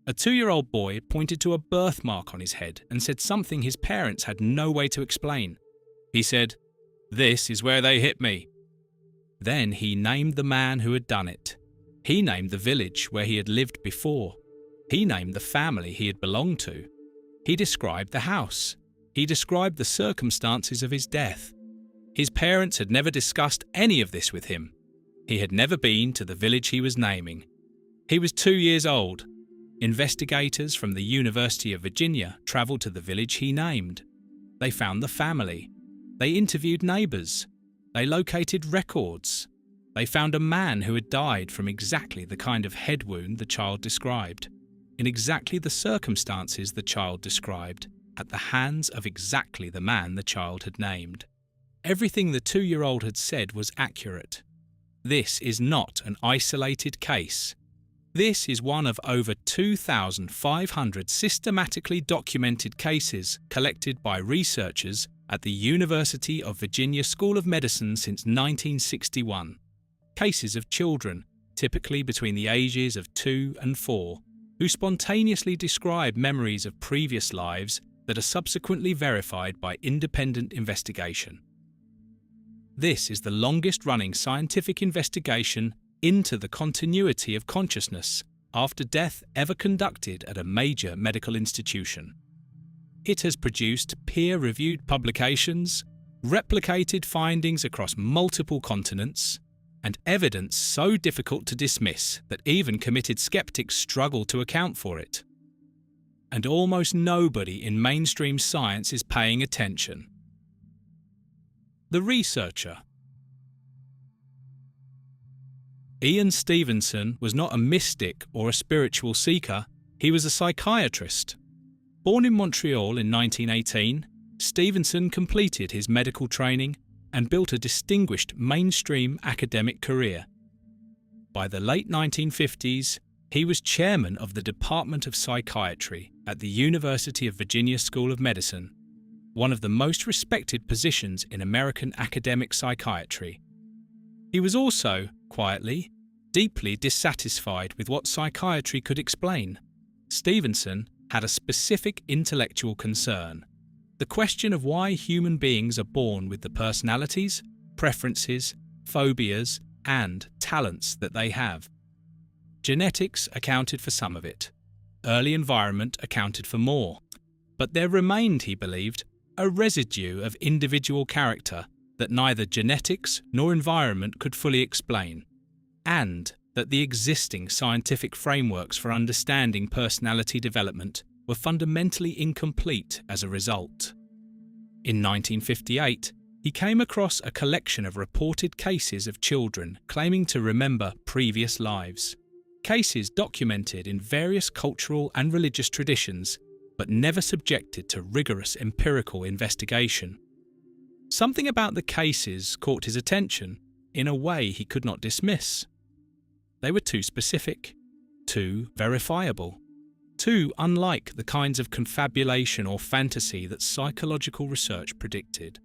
A 2-year-old boy pointed to a birthmark on his head and said something his parents had no way to explain. He said, "This is where they hit me." Then he named the man who had done it. He named the village where he had lived before. He named the family he had belonged to. He described the house. He described the circumstances of his death. His parents had never discussed any of this with him. He had never been to the village he was naming. He was 2 years old. Investigators from the University of Virginia travelled to the village he named. They found the family. They interviewed neighbours. They located records. They found a man who had died from exactly the kind of head wound the child described, in exactly the circumstances the child described, at the hands of exactly the man the child had named. Everything the 2-year-old had said was accurate. This is not an isolated case. This is one of over 2,500 systematically documented cases collected by researchers at the University of Virginia School of Medicine since 1961. Cases of children, typically between the ages of 2 and 4, who spontaneously describe memories of previous lives that are subsequently verified by independent investigation. This is the longest-running scientific investigation into the continuity of consciousness after death ever conducted at a major medical institution. It has produced peer-reviewed publications, replicated findings across multiple continents, and evidence so difficult to dismiss that even committed skeptics struggle to account for it. And almost nobody in mainstream science is paying attention. The researcher. Ian Stevenson was not a mystic or a spiritual seeker, he was a psychiatrist. Born in Montreal in 1918, Stevenson completed his medical training and built a distinguished mainstream academic career. By the late 1950s, he was chairman of the Department of Psychiatry at the University of Virginia School of Medicine, one of the most respected positions in American academic psychiatry. He was also, quietly, deeply dissatisfied with what psychiatry could explain. Stevenson had a specific intellectual concern: the question of why human beings are born with the personalities, preferences, phobias, and talents that they have. Genetics accounted for some of it. Early environment accounted for more. But there remained, he believed, a residue of individual character that neither genetics nor environment could fully explain, and that the existing scientific frameworks for understanding personality development were fundamentally incomplete as a result. In 1958, he came across a collection of reported cases of children claiming to remember previous lives. Cases documented in various cultural and religious traditions, but never subjected to rigorous empirical investigation. Something about the cases caught his attention in a way he could not dismiss. They were too specific, too verifiable, too unlike the kinds of confabulation or fantasy that psychological research predicted.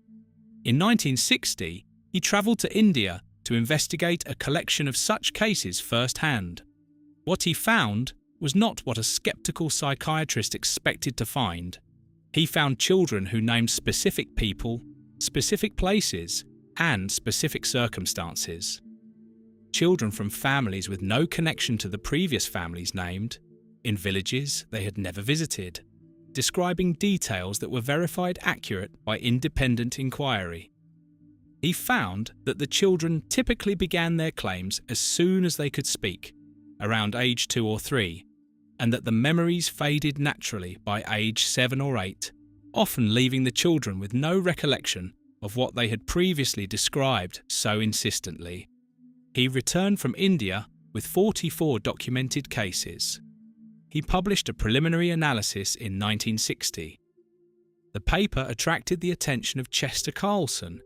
In 1960, he travelled to India to investigate a collection of such cases firsthand. What he found was not what a skeptical psychiatrist expected to find. He found children who named specific people, specific places, and specific circumstances. Children from families with no connection to the previous families named, in villages they had never visited, describing details that were verified accurate by independent inquiry. He found that the children typically began their claims as soon as they could speak, around age 2 or 3, and that the memories faded naturally by age 7 or 8, often leaving the children with no recollection of what they had previously described so insistently. He returned from India with 44 documented cases. He published a preliminary analysis in 1960. The paper attracted the attention of Chester Carlson,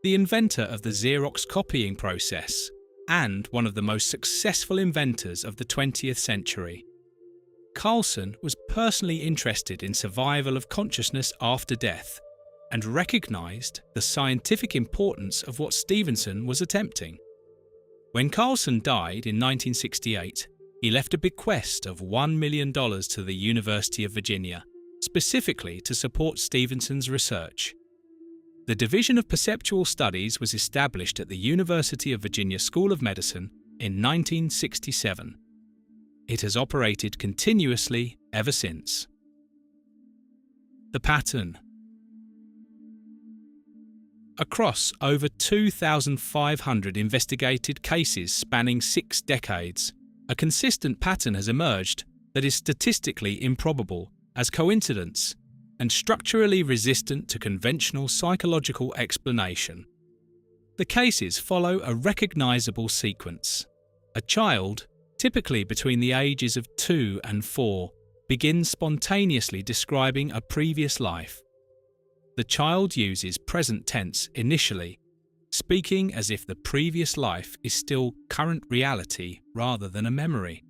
the inventor of the Xerox copying process, and one of the most successful inventors of the 20th century. Carlson was personally interested in survival of consciousness after death, and recognized the scientific importance of what Stevenson was attempting. When Carlson died in 1968, He left a bequest of $1 million to the University of Virginia, specifically to support Stevenson's research. The Division of Perceptual Studies was established at the University of Virginia School of Medicine in 1967. It has operated continuously ever since. The pattern. Across over 2,500 investigated cases spanning 6 decades, a consistent pattern has emerged that is statistically improbable as coincidence and structurally resistant to conventional psychological explanation. The cases follow a recognizable sequence. A child, typically between the ages of 2 and 4, begins spontaneously describing a previous life. The child uses present tense initially, speaking as if the previous life is still current reality rather than a memory.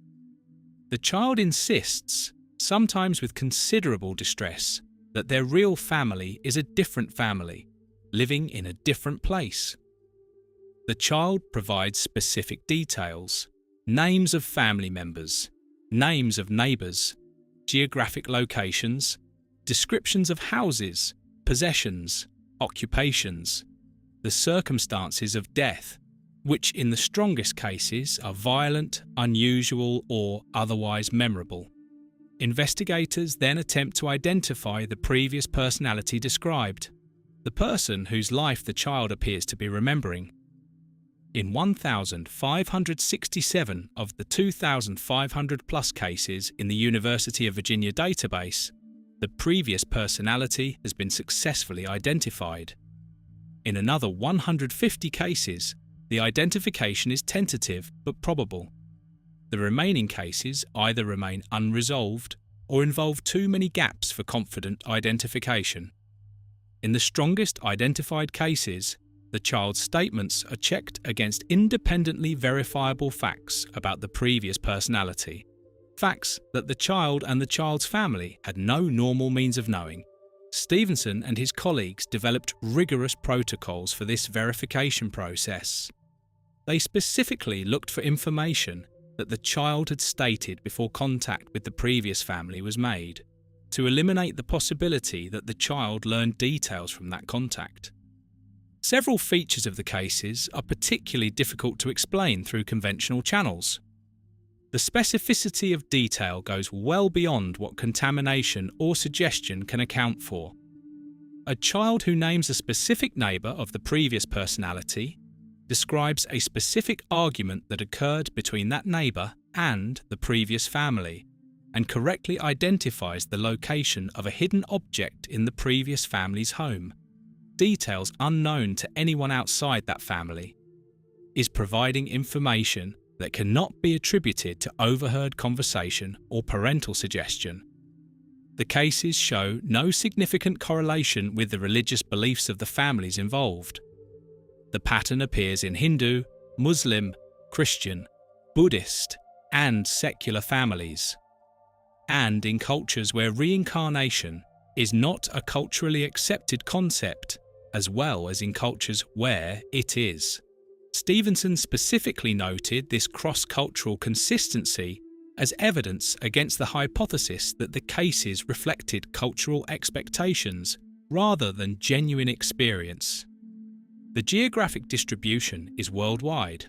The child insists, sometimes with considerable distress, that their real family is a different family, living in a different place. The child provides specific details, names of family members, names of neighbours, geographic locations, descriptions of houses, possessions, occupations, the circumstances of death, which in the strongest cases are violent, unusual, or otherwise memorable. Investigators then attempt to identify the previous personality described, the person whose life the child appears to be remembering. In 1,567 of the 2,500 plus cases in the University of Virginia database, the previous personality has been successfully identified. In another 150 cases, the identification is tentative but probable. The remaining cases either remain unresolved or involve too many gaps for confident identification. In the strongest identified cases, the child's statements are checked against independently verifiable facts about the previous personality, facts that the child and the child's family had no normal means of knowing. Stevenson and his colleagues developed rigorous protocols for this verification process. They specifically looked for information that the child had stated before contact with the previous family was made, to eliminate the possibility that the child learned details from that contact. Several features of the cases are particularly difficult to explain through conventional channels. The specificity of detail goes well beyond what contamination or suggestion can account for. A child who names a specific neighbour of the previous personality describes a specific argument that occurred between that neighbour and the previous family, and correctly identifies the location of a hidden object in the previous family's home, details unknown to anyone outside that family, is providing information that cannot be attributed to overheard conversation or parental suggestion. The cases show no significant correlation with the religious beliefs of the families involved. The pattern appears in Hindu, Muslim, Christian, Buddhist, and secular families, and in cultures where reincarnation is not a culturally accepted concept, as well as in cultures where it is. Stevenson specifically noted this cross-cultural consistency as evidence against the hypothesis that the cases reflected cultural expectations rather than genuine experience. The geographic distribution is worldwide.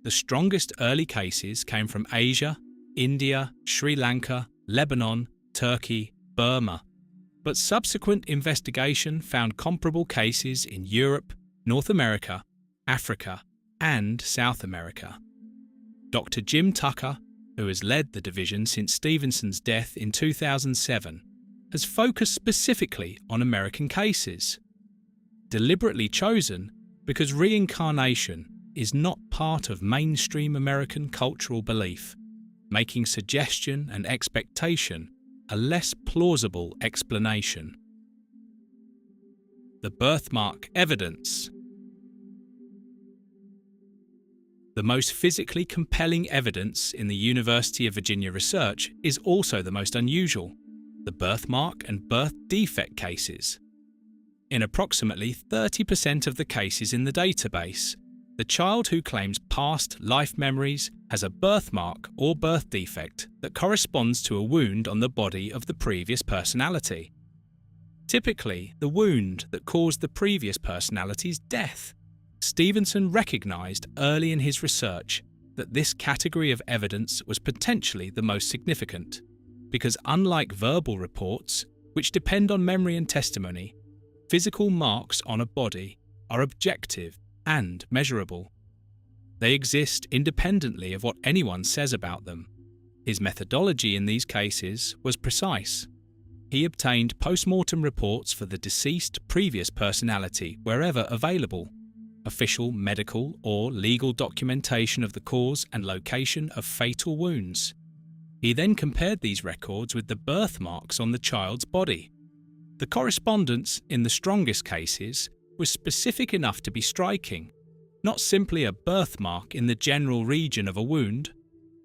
The strongest early cases came from Asia, India, Sri Lanka, Lebanon, Turkey, Burma, but subsequent investigation found comparable cases in Europe, North America, Africa, and South America. Dr. Jim Tucker, who has led the division since Stevenson's death in 2007, has focused specifically on American cases, deliberately chosen because reincarnation is not part of mainstream American cultural belief, making suggestion and expectation a less plausible explanation. The birthmark evidence. The most physically compelling evidence in the University of Virginia research is also the most unusual, the birthmark and birth defect cases. In approximately 30% of the cases in the database, The child who claims past life memories has a birthmark or birth defect that corresponds to a wound on the body of the previous personality. Typically, the wound that caused the previous personality's death. Stevenson recognized early in his research that this category of evidence was potentially the most significant, because unlike verbal reports, which depend on memory and testimony, physical marks on a body are objective and measurable. They exist independently of what anyone says about them. His methodology in these cases was precise. He obtained post-mortem reports for the deceased previous personality wherever available, official medical or legal documentation of the cause and location of fatal wounds. He then compared these records with the birthmarks on the child's body. The correspondence in the strongest cases was specific enough to be striking, not simply a birthmark in the general region of a wound,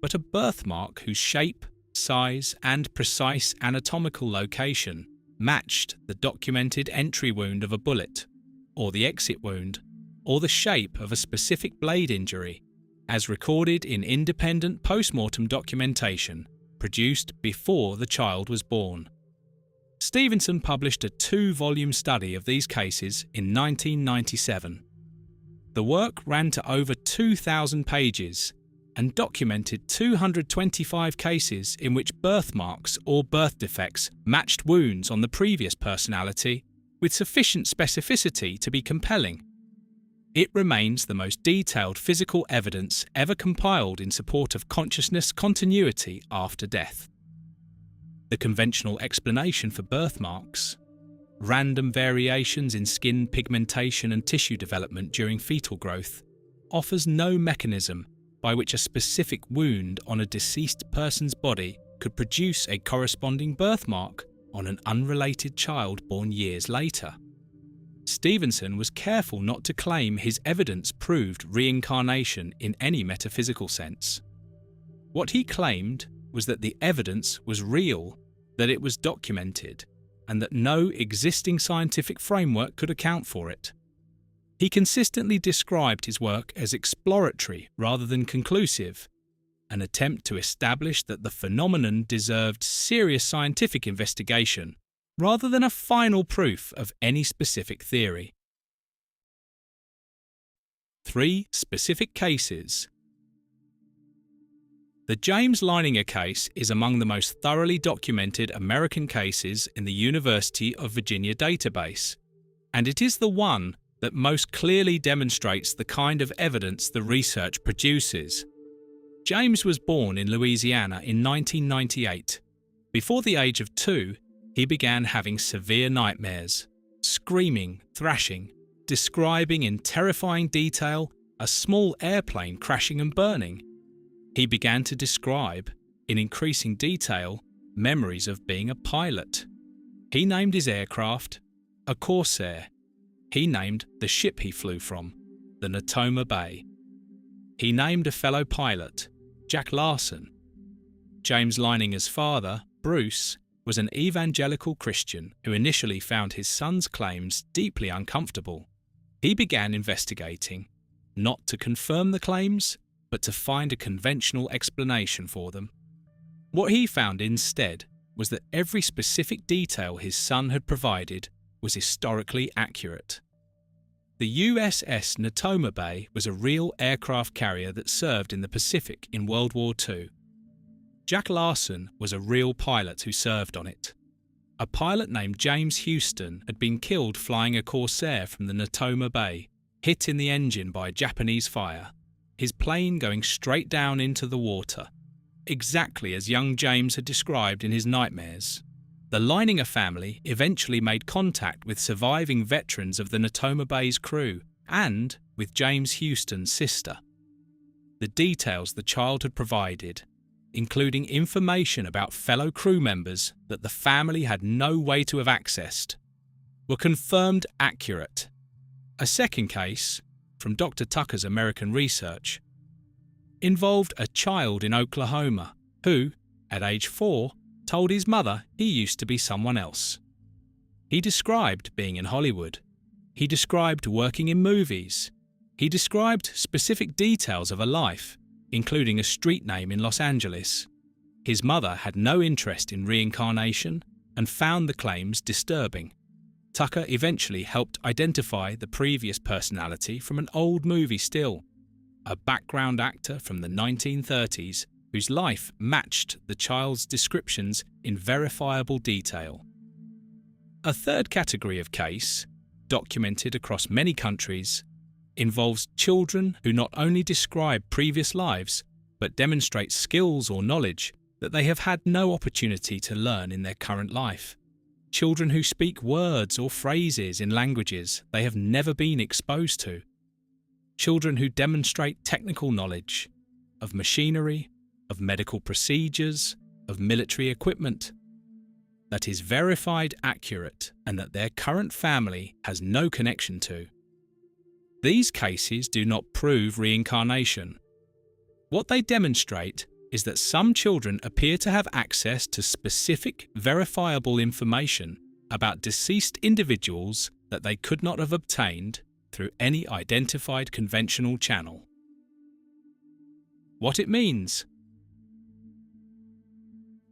but a birthmark whose shape, size, and precise anatomical location matched the documented entry wound of a bullet, or the exit wound, or the shape of a specific blade injury, as recorded in independent post-mortem documentation produced before the child was born. Stevenson published a 2-volume study of these cases in 1997. The work ran to over 2,000 pages and documented 225 cases in which birthmarks or birth defects matched wounds on the previous personality with sufficient specificity to be compelling. It remains the most detailed physical evidence ever compiled in support of consciousness continuity after death. The conventional explanation for birthmarks, random variations in skin pigmentation and tissue development during fetal growth, offers no mechanism by which a specific wound on a deceased person's body could produce a corresponding birthmark on an unrelated child born years later. Stevenson was careful not to claim his evidence proved reincarnation in any metaphysical sense. What he claimed was that the evidence was real, that it was documented, and that no existing scientific framework could account for it. He consistently described his work as exploratory rather than conclusive, an attempt to establish that the phenomenon deserved serious scientific investigation rather than a final proof of any specific theory. 3 specific cases. The James Leininger case is among the most thoroughly documented American cases in the University of Virginia database, and it is the one that most clearly demonstrates the kind of evidence the research produces. James was born in Louisiana in 1998. Before the age of 2, he began having severe nightmares, screaming, thrashing, describing in terrifying detail a small airplane crashing and burning. He began to describe, in increasing detail, memories of being a pilot. He named his aircraft a Corsair. He named the ship he flew from, the Natoma Bay. He named a fellow pilot, Jack Larson. James Leininger's father, Bruce, was an evangelical Christian who initially found his son's claims deeply uncomfortable. He began investigating, not to confirm the claims, but to find a conventional explanation for them. What he found instead was that every specific detail his son had provided was historically accurate. The USS Natoma Bay was a real aircraft carrier that served in the Pacific in World War II. Jack Larson was a real pilot who served on it. A pilot named James Houston had been killed flying a Corsair from the Natoma Bay, hit in the engine by Japanese fire, his plane going straight down into the water, exactly as young James had described in his nightmares. The Leininger family eventually made contact with surviving veterans of the Natoma Bay's crew and with James Houston's sister. The details the child had provided, including information about fellow crew members that the family had no way to have accessed, were confirmed accurate. A second case, from Dr. Tucker's American research, involved a child in Oklahoma who, at age 4, told his mother he used to be someone else. He described being in Hollywood. He described working in movies. He described specific details of a life, including a street name in Los Angeles. His mother had no interest in reincarnation and found the claims disturbing. Tucker eventually helped identify the previous personality from an old movie still, a background actor from the 1930s whose life matched the child's descriptions in verifiable detail. A third category of case, documented across many countries, involves children who not only describe previous lives, but demonstrate skills or knowledge that they have had no opportunity to learn in their current life. Children who speak words or phrases in languages they have never been exposed to. Children who demonstrate technical knowledge of machinery, of medical procedures, of military equipment, that is verified accurate and that their current family has no connection to. These cases do not prove reincarnation. What they demonstrate is that some children appear to have access to specific, verifiable information about deceased individuals that they could not have obtained through any identified conventional channel. What it means.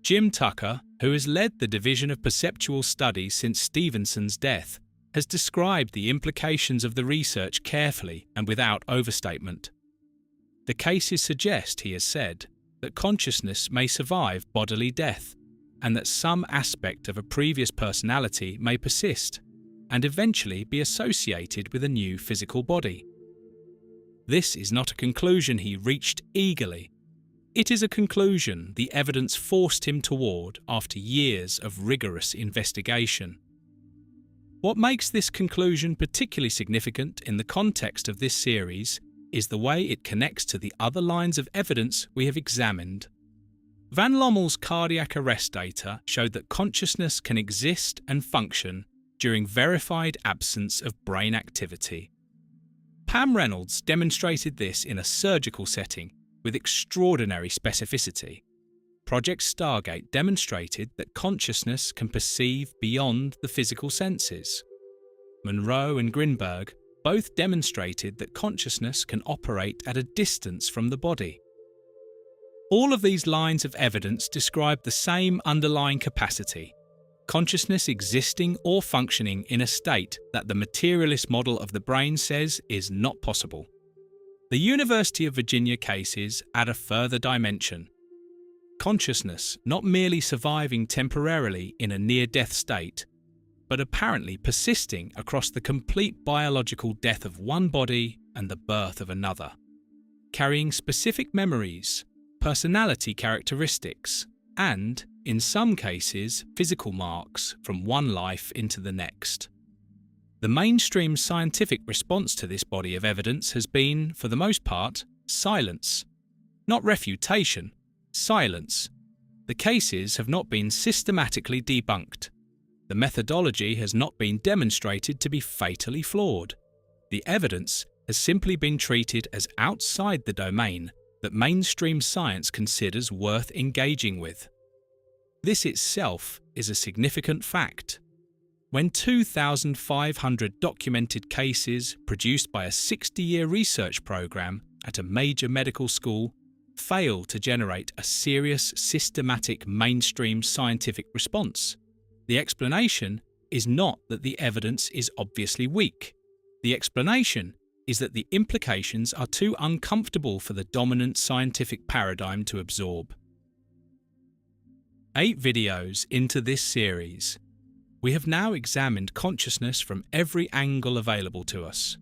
Jim Tucker, who has led the Division of Perceptual Studies since Stevenson's death, has described the implications of the research carefully and without overstatement. The cases suggest, he has said, that consciousness may survive bodily death, and that some aspect of a previous personality may persist and eventually be associated with a new physical body. This is not a conclusion he reached eagerly. It is a conclusion the evidence forced him toward after years of rigorous investigation. What makes this conclusion particularly significant in the context of this series is the way it connects to the other lines of evidence we have examined. Van Lommel's cardiac arrest data showed that consciousness can exist and function during verified absence of brain activity. Pam Reynolds demonstrated this in a surgical setting with extraordinary specificity. Project Stargate demonstrated that consciousness can perceive beyond the physical senses. Monroe and Grinberg both demonstrated that consciousness can operate at a distance from the body. All of these lines of evidence describe the same underlying capacity, consciousness existing or functioning in a state that the materialist model of the brain says is not possible. The University of Virginia cases add a further dimension. Consciousness not merely surviving temporarily in a near-death state, but apparently persisting across the complete biological death of one body and the birth of another, carrying specific memories, personality characteristics, and, in some cases, physical marks from one life into the next. The mainstream scientific response to this body of evidence has been, for the most part, silence. Not refutation, silence. The cases have not been systematically debunked. The methodology has not been demonstrated to be fatally flawed. The evidence has simply been treated as outside the domain that mainstream science considers worth engaging with. This itself is a significant fact. When 2,500 documented cases produced by a 60-year research program at a major medical school fail to generate a serious, systematic mainstream scientific response, the explanation is not that the evidence is obviously weak. The explanation is that the implications are too uncomfortable for the dominant scientific paradigm to absorb. 8 videos into this series, we have now examined consciousness from every angle available to us.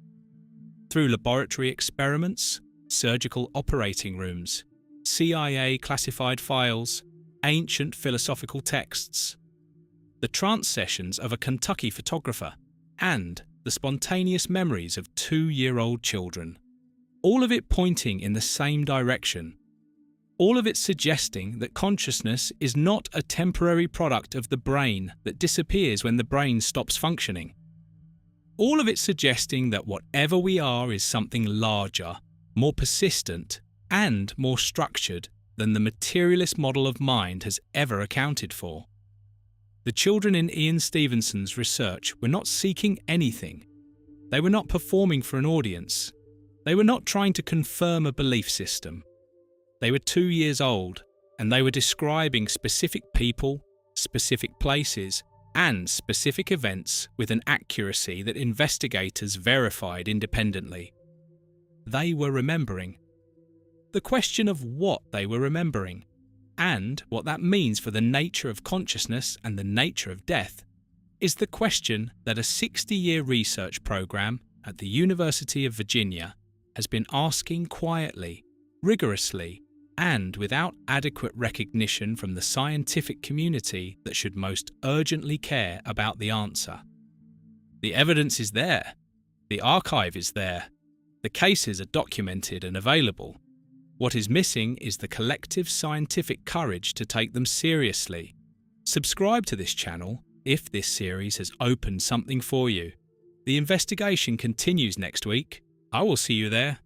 Through laboratory experiments, surgical operating rooms, CIA classified files, ancient philosophical texts, the trance sessions of a Kentucky photographer, and the spontaneous memories of 2-year-old children. All of it pointing in the same direction. All of it suggesting that consciousness is not a temporary product of the brain that disappears when the brain stops functioning. All of it suggesting that whatever we are is something larger, more persistent, and more structured than the materialist model of mind has ever accounted for. The children in Ian Stevenson's research were not seeking anything. They were not performing for an audience. They were not trying to confirm a belief system. They were 2 years old, and they were describing specific people, specific places, and specific events with an accuracy that investigators verified independently. They were remembering. The question of what they were remembering, and what that means for the nature of consciousness and the nature of death, is the question that a 60-year research program at the University of Virginia has been asking quietly, rigorously, and without adequate recognition from the scientific community that should most urgently care about the answer. The evidence is there. The archive is there. The cases are documented and available. What is missing is the collective scientific courage to take them seriously. Subscribe to this channel if this series has opened something for you. The investigation continues next week. I will see you there.